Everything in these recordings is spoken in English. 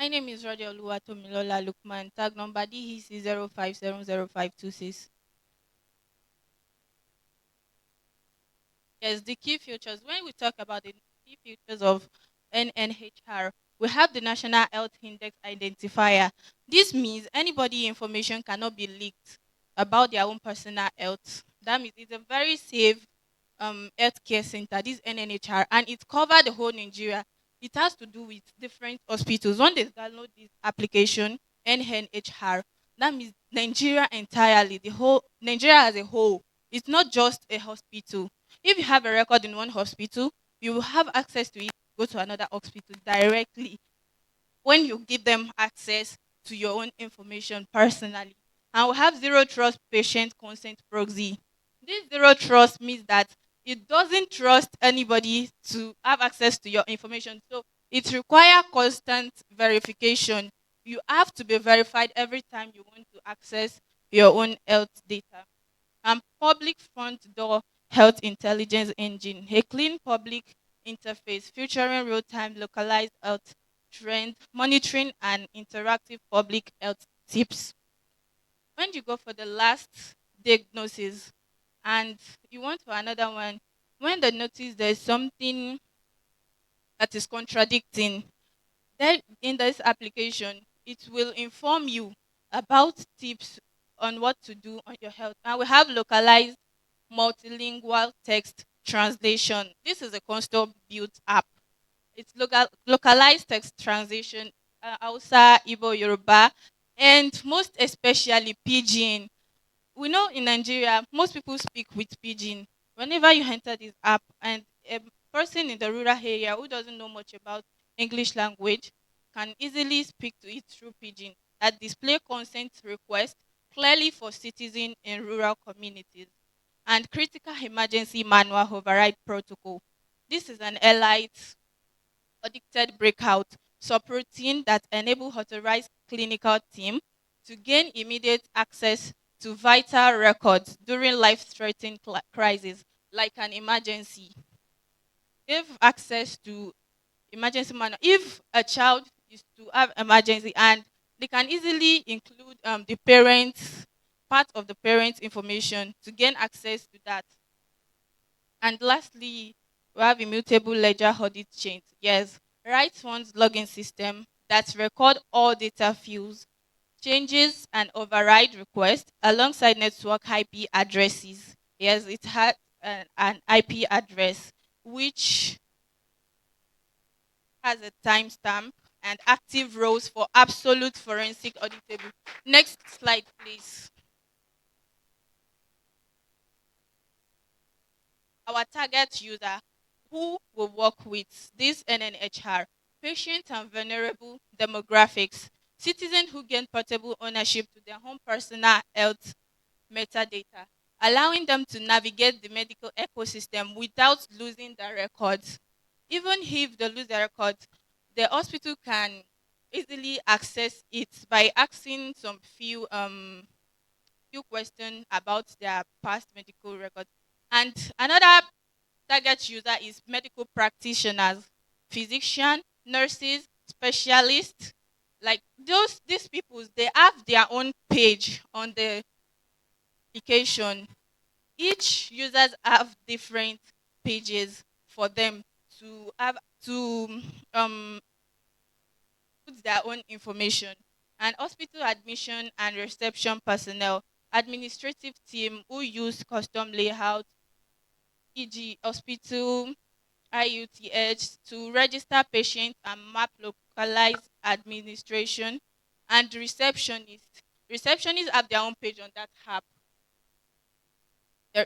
My name is Roger Oluwatomilola Lukman. Tag number DEC 05700526. Yes, the key features. When we talk about the key features of NNHR, we have the National Health Index Identifier. This means anybody information cannot be leaked about their own personal health. That means it's a very safe healthcare center, this NNHR, and it covers the whole Nigeria. It has to do with different hospitals. When they download this application, NNHR, that means Nigeria entirely, the whole Nigeria as a whole. It's not just a hospital. If you have a record in one hospital, you will have access to it, go to another hospital directly when you give them access to your own information personally. And we have zero trust patient consent proxy. This zero trust means that it doesn't trust anybody to have access to your information. So it requires constant verification. You have to be verified every time you want to access your own health data. And public front door health intelligence engine, a clean public interface featuring real-time localized health trend monitoring and interactive public health tips. When you go for the last diagnosis and you want for another one, when they notice there's something that is contradicting, then in this application, it will inform you about tips on what to do on your health. And we have localized multilingual text translation. This is a custom built app. It's localized text translation, Hausa, Igbo, Yoruba, and most especially Pidgin. We know in Nigeria, most people speak with Pidgin. Whenever you enter this app, and a person in the rural area who doesn't know much about English language can easily speak to it through Pidgin that display consent request clearly for citizens in rural communities and critical emergency manual override protocol. This is an elite audited breakout subroutine that enable authorized clinical team to gain immediate access to vital records during life-threatening crisis like an emergency. Give access to emergency manual. If a child is to have emergency and they can easily include the parents, part of the parents' information to gain access to that. And lastly, we have immutable ledger audit chains. Yes, right funds login system that record all data fields, changes and override requests alongside network IP addresses. Yes, it had an IP address which has a timestamp and active roles for absolute forensic auditable. Next slide, please. Our target user who will work with this NNHR, patient and vulnerable demographics, citizens who gain portable ownership to their own personal health metadata, allowing them to navigate the medical ecosystem without losing their records. Even if they lose their records, the hospital can easily access it by asking some few questions about their past medical records. And another target user is medical practitioners, physician, nurses, specialists. Like these people, they have their own page on the application. Each users have different pages for them to have to um put their own information. And hospital admission and reception personnel, administrative team who use custom layout, e.g., hospital IUTH to register patients and map localized administration, and receptionists. Receptionists have their own page on that app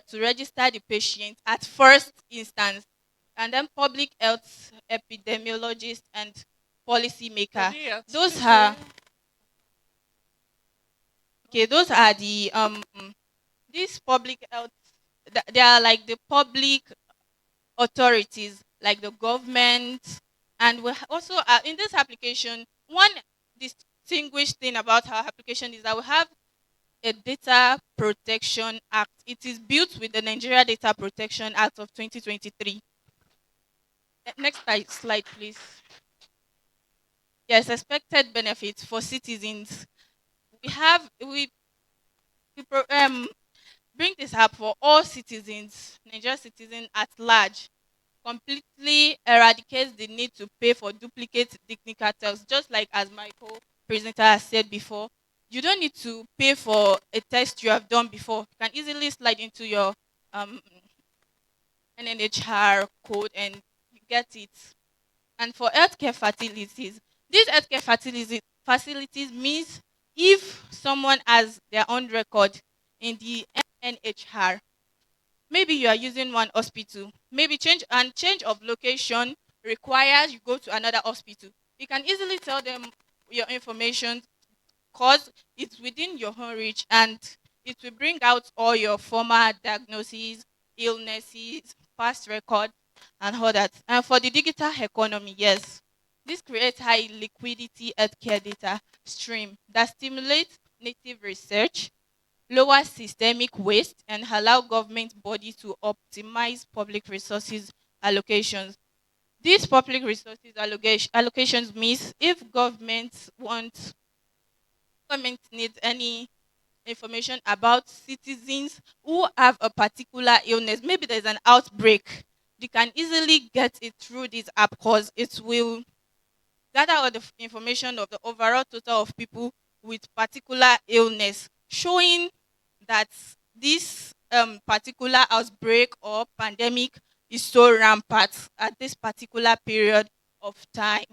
to register the patient at first instance, and then public health epidemiologist and policy maker. Those are okay. Those are the these public health. They are like the public authorities like the government. And we also in this application, one distinguished thing about our application is that we have a data protection act. It is built with the Nigeria Data Protection Act of 2023. Next slide, please. Yes, expected benefits for citizens. We bring this up for all citizens, Nigerian citizens at large, completely eradicates the need to pay for duplicate technical tests. Just like as my co-presenter has said before, you don't need to pay for a test you have done before. You can easily slide into your um, Nnhr code and you get it. And for healthcare facilities, these healthcare facilities means if someone has their own record in the Nnhr, maybe you are using one hospital, maybe change of location requires you go to another hospital, you can easily tell them your information because it's within your own reach, and it will bring out all your former diagnoses, illnesses, past records, and all that. And for the digital economy, yes, this creates high liquidity healthcare data stream that stimulates native research, lower systemic waste, and allow government bodies to optimize public resources allocations. These public resources allocations means if government needs any information about citizens who have a particular illness, maybe there's an outbreak, they can easily get it through this app because it will gather all the information of the overall total of people with particular illness, showing that this particular outbreak or pandemic is so rampant at this particular period of time.